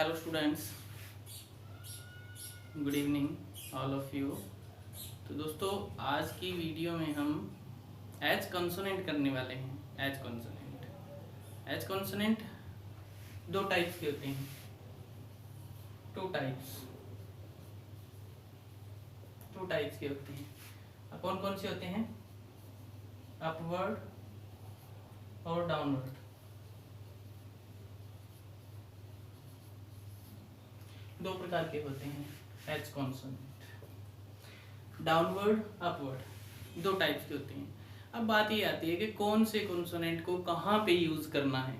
Hello students, good evening all of you. तो दोस्तों, आज की वीडियो में हम एच कॉन्सोनेंट करने वाले हैं। एच कॉन्सोनेंट दो टाइप्स के होते हैं, टू टाइप्स के होते हैं। अब कौन कौन से होते हैं? अपवर्ड और डाउनवर्ड। दो प्रकार के होते हैं एच कॉन्सोनेंट, डाउनवर्ड अपवर्ड, दो टाइप्स के होते हैं। अब बात ये आती है कि कौन से कॉन्सोनेंट को कहाँ पे यूज करना है।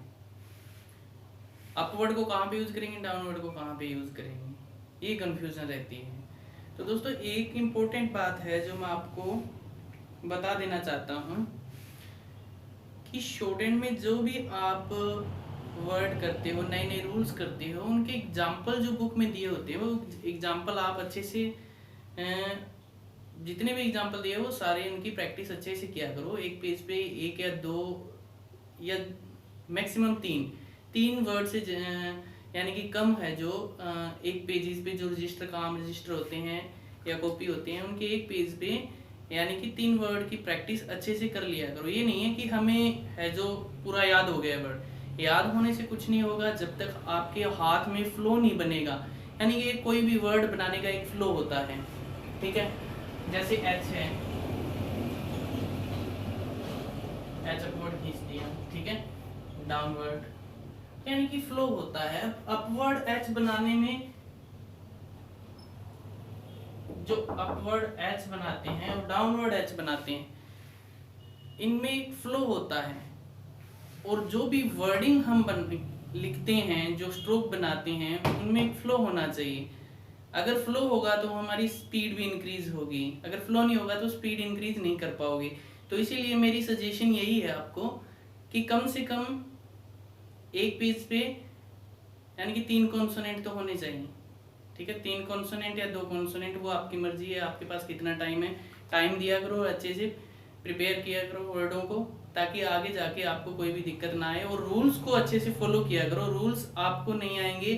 अपवर्ड को कहाँ पे यूज करेंगे, डाउनवर्ड को कहाँ पे यूज करेंगे, ये कंफ्यूजन रहती है। तो दोस्तों, एक इम्पोर्टेंट बात है जो मैं आपको बता देना चाहता हूँ कि शॉर्टहैंड में जो भी आप वर्ड करते हो, नए नए रूल्स करते हो, उनके एग्जाम्पल जो बुक में दिए होते हैं वो एग्जाम्पल आप अच्छे से जितने भी एग्जाम्पल दिए वो सारे उनकी प्रैक्टिस अच्छे से किया करो। एक पेज पे एक या दो या मैक्सिमम तीन वर्ड से यानी कि कम है जो एक पेजेस पे जो रजिस्टर होते हैं या कॉपी होते हैं, उनके एक पेज पे यानी कि 3 वर्ड की प्रैक्टिस अच्छे से कर लिया करो। ये नहीं है कि हमें है जो पूरा याद हो गया वर्ड, याद होने से कुछ नहीं होगा जब तक आपके हाथ में फ्लो नहीं बनेगा। यानी कि कोई भी वर्ड बनाने का एक फ्लो होता है, ठीक है। जैसे एच है, एच अपवर्ड खींच दिया, ठीक है। डाउनवर्ड यानी कि फ्लो होता है। अपवर्ड एच बनाने में जो अपवर्ड एच बनाते हैं और डाउनवर्ड एच बनाते हैं, इनमें एक फ्लो होता है। और जो भी वर्डिंग हम लिखते हैं, जो स्ट्रोक बनाते हैं, उनमें एक फ्लो होना चाहिए। अगर फ्लो होगा तो हमारी स्पीड भी इंक्रीज होगी, अगर फ्लो नहीं होगा तो स्पीड इंक्रीज नहीं कर पाओगे। तो इसीलिए मेरी सजेशन यही है आपको कि कम से कम एक पेज पे यानी कि 3 कॉन्सोनेंट तो होने चाहिए, ठीक है। 3 कॉन्सोनेंट या 2 कॉन्सोनेंट, वो आपकी मर्जी है, आपके पास कितना टाइम है। टाइम दिया करो, अच्छे से प्रिपेयर किया करो वर्डों को, ताकि आगे जाके आपको कोई भी दिक्कत ना आए। और रूल्स को अच्छे से फॉलो किया करो। रूल्स आपको नहीं आएंगे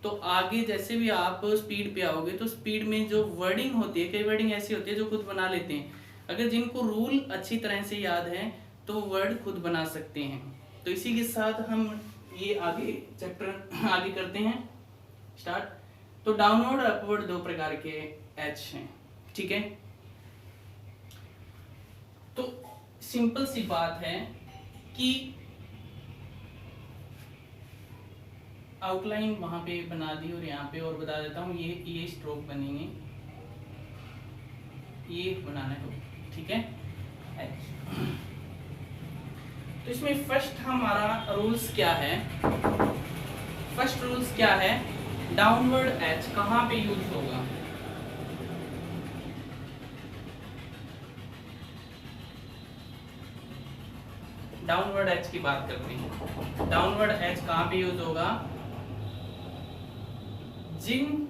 तो आगे जैसे भी आप स्पीड पे आओगे तो स्पीड में जो वर्डिंग होती है, कई वर्डिंग ऐसी होती है जो खुद बना लेते हैं। अगर जिनको रूल अच्छी तरह से याद है तो वर्ड खुद बना सकते हैं। तो इसी के साथ हम ये आगे चैप्टर आगे करते हैं स्टार्ट। तो डाउनवर्ड और अपवर्ड दो प्रकार के एच हैं, ठीक है। तो सिंपल सी बात है कि आउटलाइन वहां पे बना दी और यहाँ पे और बता देता हूँ, ये स्ट्रोक बनेंगे, ये बनाना है, ठीक है। तो इसमें फर्स्ट हमारा रूल्स क्या है? फर्स्ट रूल्स क्या है? डाउनवर्ड एच कहाँ पे यूज होगा? डाउनवर्ड एच की बात करते हैं। डाउनवर्ड एच कहाँ पे यूज होगा? जिन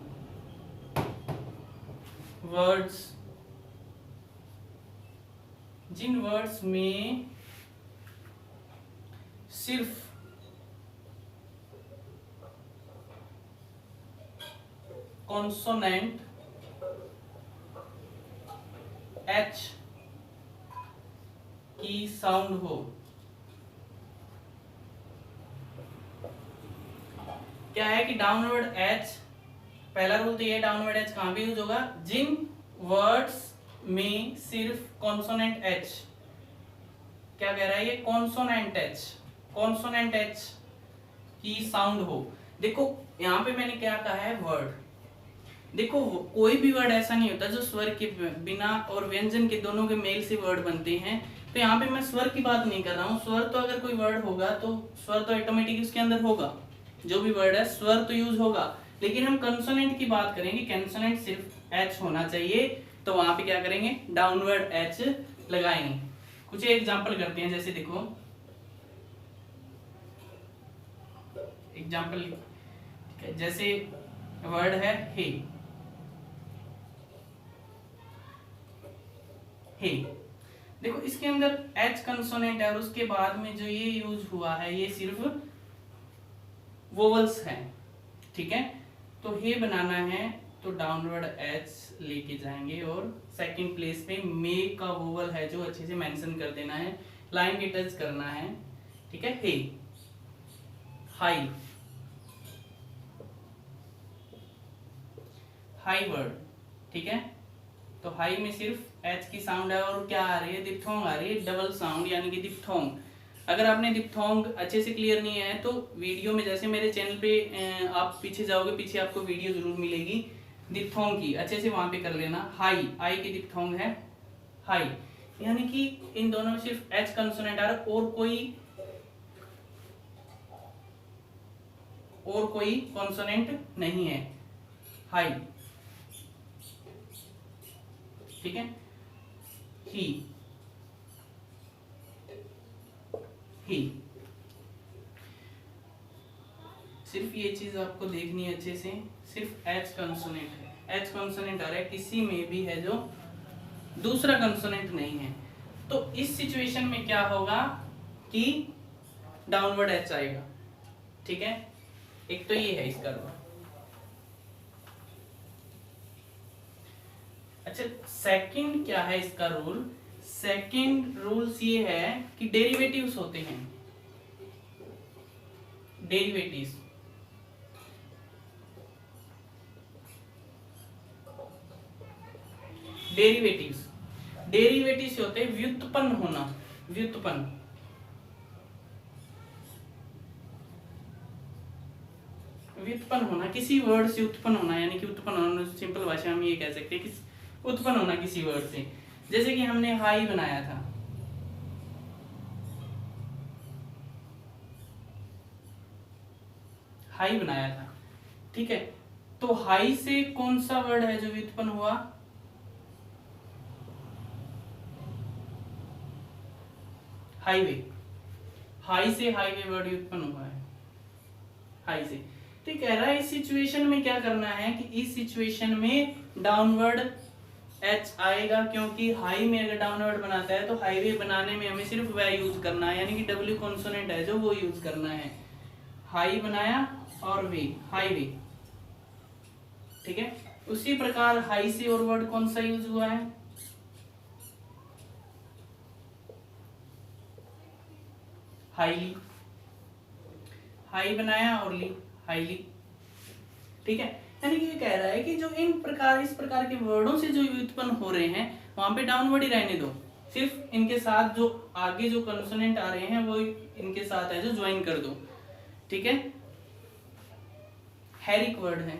वर्ड्स में सिर्फ कॉन्सोनेंट एच की साउंड हो। क्या है कि डाउनवर्ड एच, पहला रूल तो ये, डाउनवर्ड एच कहां पे यूज होगा? जिन वर्ड्स में सिर्फ कॉन्सोनेंट एच, क्या कह रहा है ये? कॉन्सोनेंट एच की साउंड हो। देखो यहां पे मैंने क्या कहा है? वर्ड। देखो कोई भी वर्ड ऐसा नहीं होता जो स्वर के बिना और व्यंजन के दोनों के मेल से वर्ड बनते हैं। तो यहाँ पे मैं स्वर की बात नहीं कर रहा हूँ। स्वर तो अगर कोई वर्ड होगा तो स्वर तो ऑटोमेटिक उसके अंदर होगा, जो भी वर्ड है स्वर तो यूज होगा। लेकिन हम कंसोनेंट की बात करेंगे, कंसोनेंट सिर्फ एच होना चाहिए, तो वहां पे क्या करेंगे? डाउनवर्ड एच लगाएंगे। कुछ एग्जांपल करते हैं, जैसे देखो एग्जांपल, ठीक है। जैसे वर्ड है हे, देखो इसके अंदर एच कंसोनेंट है और उसके बाद में जो ये यूज हुआ है ये सिर्फ वोवल्स हैं, ठीक है। तो हे बनाना है तो डाउनवर्ड एच लेके जाएंगे और सेकंड प्लेस पे मे का वोवल है जो अच्छे से मेंशन कर देना है, लाइन के टच करना है, ठीक है। हे, हाई, हाई वर्ड, ठीक है। तो हाई में सिर्फ एच की साउंड है और क्या आ रही है, दिप्थोंग आ रही है, डबल साउंड यानी कि दिप्थोंग। अगर आपने दिप्थोंग अच्छे से क्लियर नहीं है तो वीडियो में, जैसे मेरे चैनल पे आप पीछे जाओगे, पीछे आपको वीडियो जरूर मिलेगी दिप्थोंग की, अच्छे से वहां पे कर लेना। हाई, आई की दिप्थोंग है हाई, यानी कि इन दोनों में सिर्फ एच कंसोनेंट आ रहा और कोई कॉन्सोनेंट नहीं है। हाई, ठीक है। ही, ही, सिर्फ ये चीज आपको देखनी है अच्छे से, सिर्फ एच कंसोनेंट है, एच कंसोनेंट आ रहा है, किसी में भी है जो दूसरा कंसोनेंट नहीं है। तो इस सिचुएशन में क्या होगा कि डाउनवर्ड एच आएगा, ठीक है। एक तो ये है इसका रूल। अच्छा, सेकंड क्या है इसका रूल? सेकंड रूल्स ये है कि डेरिवेटिव्स होते हैं, डेरिवेटिव्स, डेरिवेटिव्स, डेरिवेटिव्स होते हैं व्युत्पन्न होना, व्युत्पन्न, व्युत्पन्न होना, किसी वर्ड से उत्पन्न होना, यानी कि उत्पन्न होना सिंपल भाषा में ये कह सकते हैं कि उत्पन्न होना किसी वर्ड से। जैसे कि हमने हाई बनाया था, हाई बनाया था, ठीक है। तो हाई से कौन सा वर्ड है जो व्युत्पन्न हुआ? हाईवे, हाई से हाईवे वर्ड उत्पन्न हुआ है, हाई से। तो कह रहा है इस सिचुएशन में क्या करना है कि इस सिचुएशन में डाउनवर्ड एच आएगा, क्योंकि हाई में अगर डाउनवर्ड बनाता है तो हाईवे बनाने में हमें सिर्फ वह यूज करना है, यानी कि डब्ल्यू कॉन्सोनेंट है जो वो यूज करना है। हाई बनाया और वे, हाईवे, ठीक है। उसी प्रकार हाई से और वर्ड कौन सा यूज हुआ है? हाईली, हाई बनाया और ली, हाईली, ठीक है। यानी कि ये कह रहा है कि जो इन प्रकार, इस प्रकार के वर्डों से जो व्युत्पन्न हो रहे हैं वहां पे डाउनवर्ड ही रहने दो, सिर्फ इनके साथ जो आगे जो कंसोनेंट आ रहे हैं वो इनके साथ है जो ज्वाइन कर दो, ठीक है। हैरिक वर्ड है,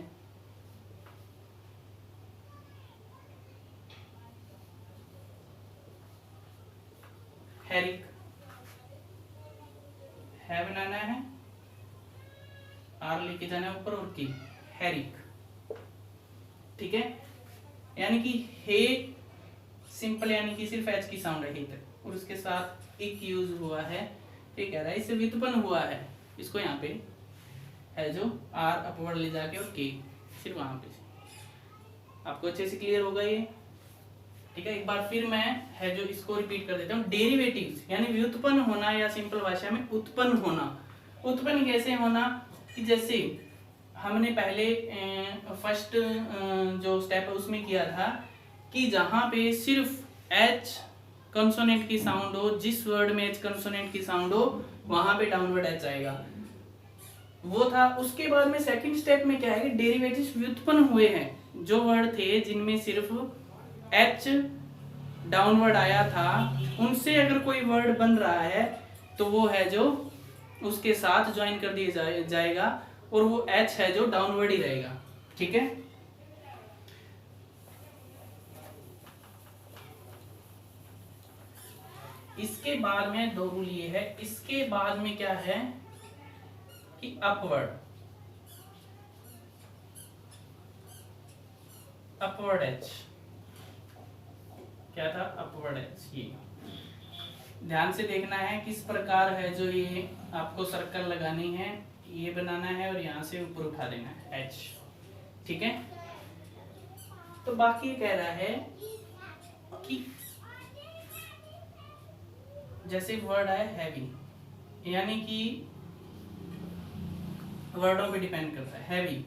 हैरिक, है बनाना है, आर लेके जाना है ऊपर और की, हैरिक, ठीक है। यानी कि हे सिंपल, यानी कि सिर्फ एच की साउंड है हे तक, और उसके साथ एक यूज हुआ है, ठीक है। इससे व्युत्पन्न हुआ है, इसको यहाँ पे है जो आर अपवर्ड ले जाके और के सिर्फ वहां पे। आपको अच्छे से क्लियर होगा ये, ठीक है। एक बार फिर मैं है जो इसको रिपीट कर देता हूँ। डेरिवेटिव्स यानी व्युत्पन्न होना, या सिंपल भाषा में उत्पन्न होना। उत्पन्न कैसे होना कि जैसे हमने पहले फर्स्ट जो स्टेप है उसमें किया था कि जहां पे सिर्फ एच कंसोनेंट की साउंड हो, जिस वर्ड में एच कंसोनेंट की साउंड हो वहां पे डाउनवर्ड एच आएगा, वो था। उसके बाद में सेकंड स्टेप में क्या है कि डेरिवेटिव्स व्युत्पन्न हुए हैं, जो वर्ड थे जिनमें सिर्फ एच डाउनवर्ड आया था, उनसे अगर कोई वर्ड बन रहा है तो वो है जो उसके साथ ज्वाइन कर दिया जाएगा और वो एच है जो डाउनवर्ड ही रहेगा, ठीक है। इसके बाद में दो रूल ये है, इसके बाद में क्या है कि अपवर्ड, अपवर्ड एच, क्या था अपवर्ड एच, ये ध्यान से देखना है किस प्रकार है जो ये आपको सर्कल लगानी है, ये बनाना है और यहां से ऊपर उठा देना है एच, ठीक है। तो बाकी कह रहा है कि जैसे वर्ड है हैवी, यानी कि वर्डों पे डिपेंड करता है। हैवी,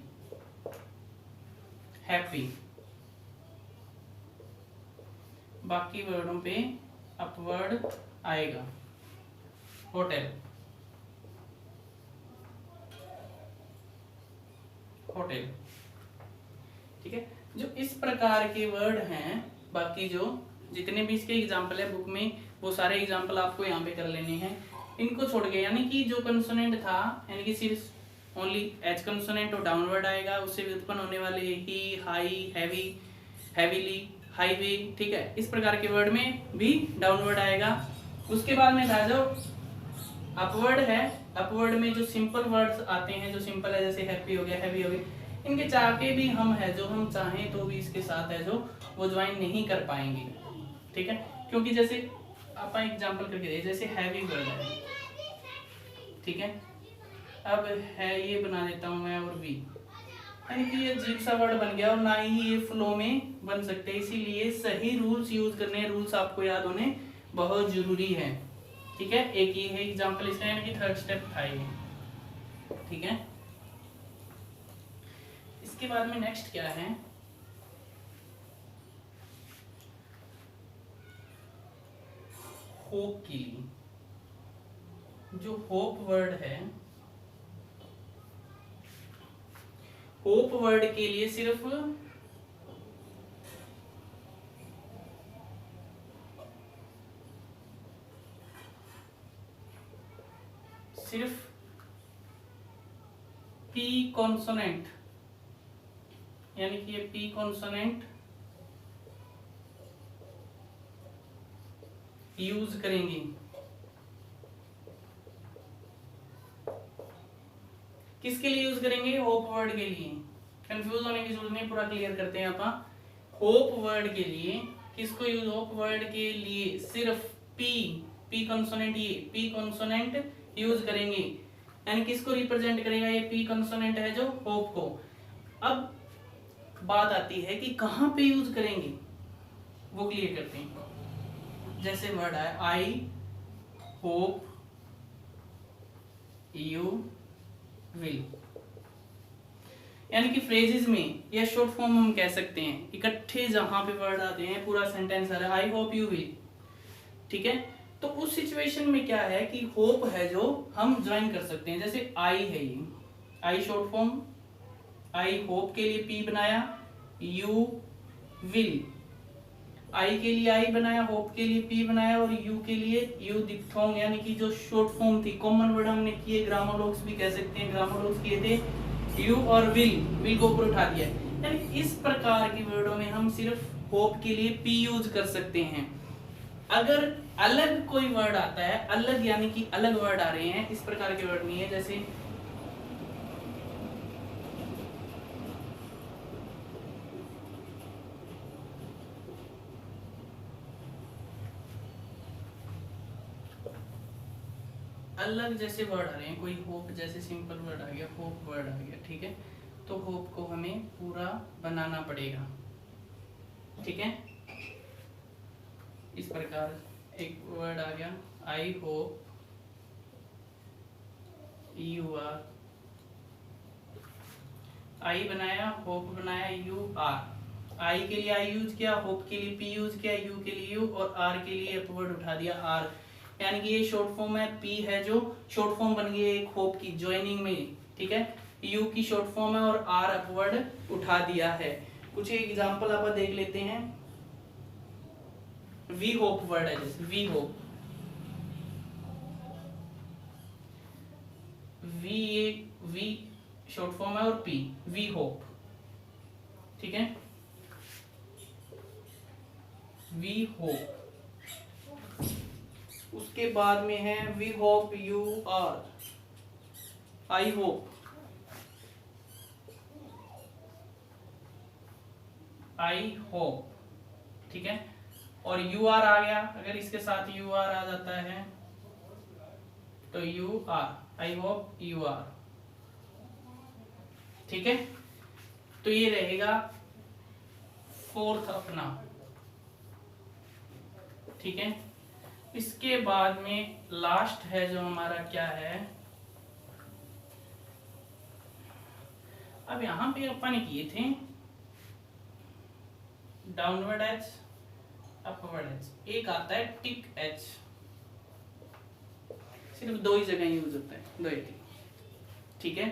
हैप्पी, बाकी वर्डों पे अपवर्ड आएगा। होटल, होटल, ठीक है। जो इस प्रकार के वर्ड हैं, बाकी जो जितने भी इसके एग्जाम्पल है बुक में, वो सारे एग्जाम्पल आपको यहाँ पे कर लेने हैं। इनको छोड़ के, यानी कि जो कंसोनेंट था, यानी कि सिर्फ ओनली एच कंसोनेंट और डाउनवर्ड आएगा, उससे उत्पन्न होने वाले ही, हाई, हैवी, हैवीली, हाईवे, ठीक है, इस प्रकार के वर्ड में भी डाउनवर्ड आएगा। उसके बाद में था जो अपवर्ड है, अपवर्ड में जो सिंपल वर्ड्स आते हैं, जो सिंपल है, जैसे हैप्पी हो गया, हैवी हो गया, इनके चाह के भी हम है जो हम चाहें तो भी इसके साथ है जो वो ज्वाइन नहीं कर पाएंगे, ठीक है। क्योंकि जैसे आप एग्जांपल करके देखिए, जैसे हैवी वर्ड है, ठीक है, अब है ये बना देता हूं मैं और वी, यानी कि ये अजीब सा वर्ड बन गया और ना ही ये फ्लो में बन सकते, इसीलिए सही रूल्स यूज करने, रूल्स आपको याद होने बहुत जरूरी है, ठीक है। एक ये है एग्जांपल इसका, यानी कि थर्ड स्टेप था ये, ठीक है। इसके बाद में नेक्स्ट क्या है, होप के लिए। जो होप वर्ड है, होप वर्ड के लिए सिर्फ पी कॉन्सोनेंट, यानी कि ये पी कॉन्सोनेंट यूज करेंगे। किसके लिए यूज करेंगे? होप वर्ड के लिए। कंफ्यूज होने की जरूरत नहीं, पूरा क्लियर करते हैं अपन। होप वर्ड के लिए किसको यूज? होप वर्ड के लिए सिर्फ पी कंसोनेंट, ये पी कंसोनेंट यूज करेंगे। यानी किसको रिप्रेजेंट करेगा? ये पी कंसोनेंट है जो होप को। अब बात आती है कि कहां पे यूज करेंगे, वो क्लियर करते हैं। जैसे वर्ड है आई होप यू विल, यानी कि फ्रेजेस में या शॉर्ट फॉर्म हम कह सकते हैं, इकट्ठे जहां पे वर्ड आते हैं, पूरा सेंटेंस आ रहा है आई होप यू विल, ठीक है। तो उस सिचुएशन में क्या है कि होप है जो हम ज्वाइन कर सकते हैं। जैसे आई है, ये आई शॉर्ट फॉर्म, आई होप के लिए पी बनाया, यू विल, आई के लिए आई बनाया, होप के लिए पी बनाया, और यू के लिए यू डिप्थोंग, यानी कि जो शॉर्ट फॉर्म थी, कॉमन वर्ड हमने किए, ग्रामोलॉग्स भी कह सकते हैं, ग्रामोलॉग्स किए थे, यू और विल को ऊपर उठा दिया। यानी इस प्रकार की वर्डों में हम सिर्फ होप के लिए पी यूज कर सकते हैं। अगर अलग कोई वर्ड आता है, अलग यानी कि अलग वर्ड आ रहे हैं, इस प्रकार के वर्ड नहीं है, जैसे अलग जैसे वर्ड आ रहे हैं, कोई होप जैसे सिंपल वर्ड आ गया, होप वर्ड आ गया, ठीक है, तो होप को हमें पूरा बनाना पड़ेगा, ठीक है। इस प्रकार एक वर्ड आ गया आई होप यू आर, आई बनाया, होप बनाया, यू आर, आई के लिए आई यूज किया, होप के लिए पी यूज किया, यू के लिए यू, और आर के लिए अपवर्ड उठा दिया आर, यानी कि ये शॉर्ट फॉर्म है, पी है जो शॉर्ट फॉर्म बन गई एक होप की ज्वाइनिंग में, ठीक है, यू की शॉर्ट फॉर्म है और आर अपवर्ड उठा दिया है। कुछ एग्जांपल आप देख लेते हैं। वी होप वर्ड है, जैसे we hope, we short form है और पी, वी होप, ठीक है, वी होप। उसके बाद में है we hope you are, I hope, I hope, ठीक है, और यू आर आ गया, अगर इसके साथ यू आर आ जाता है तो you are, I hope you are, ठीक है। तो ये रहेगा फोर्थ अपना, ठीक है। इसके बाद में लास्ट है जो हमारा क्या है, अब यहाँ पे अपन किए थे डाउनवर्ड एच, अपवर्ड एच। एक आता है टिक एच, सिर्फ दो ही जगह यूज होता है, दो ही। ठीक है,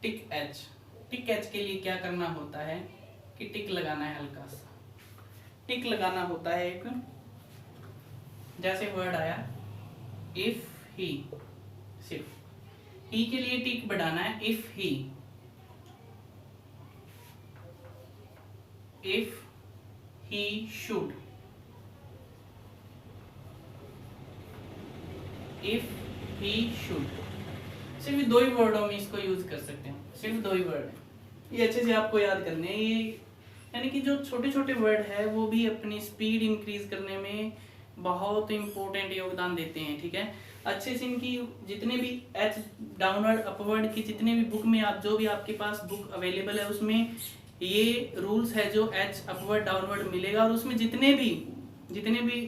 टिक एच। टिक एच के लिए क्या करना होता है कि टिक लगाना है, हल्का सा टिक लगाना होता है। एक जैसे वर्ड आया इफ ही, सिर्फ ही के लिए टिक बढ़ाना है। If he, if he should, if he should, सिर्फ दो ही वर्डों में इसको यूज कर सकते हैं, सिर्फ दो ही वर्ड है। ये अच्छे से आपको याद करने हैं। ये यानी कि जो छोटे छोटे वर्ड है वो भी अपनी स्पीड इंक्रीज करने में बहुत इंपॉर्टेंट योगदान देते हैं। ठीक है, अच्छे से इनकी जितने भी एच डाउनवर्ड अपवर्ड की जितने भी बुक में आप जो भी आपके पास बुक अवेलेबल है उसमें ये रूल्स है जो एच अपवर्ड डाउनवर्ड मिलेगा, और उसमें जितने भी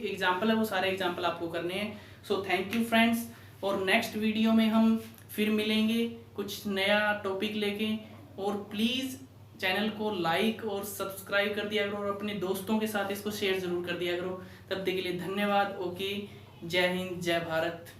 एग्जाम्पल है वो सारे एग्जाम्पल आपको करने हैं। सो थैंक यू फ्रेंड्स, और नेक्स्ट वीडियो में हम फिर मिलेंगे कुछ नया टॉपिक लेके। और प्लीज़ चैनल को लाइक और सब्सक्राइब कर दिया करो, और अपने दोस्तों के साथ इसको शेयर जरूर कर दिया करो। तब तक के लिए धन्यवाद। ओके, जय हिंद, जय भारत।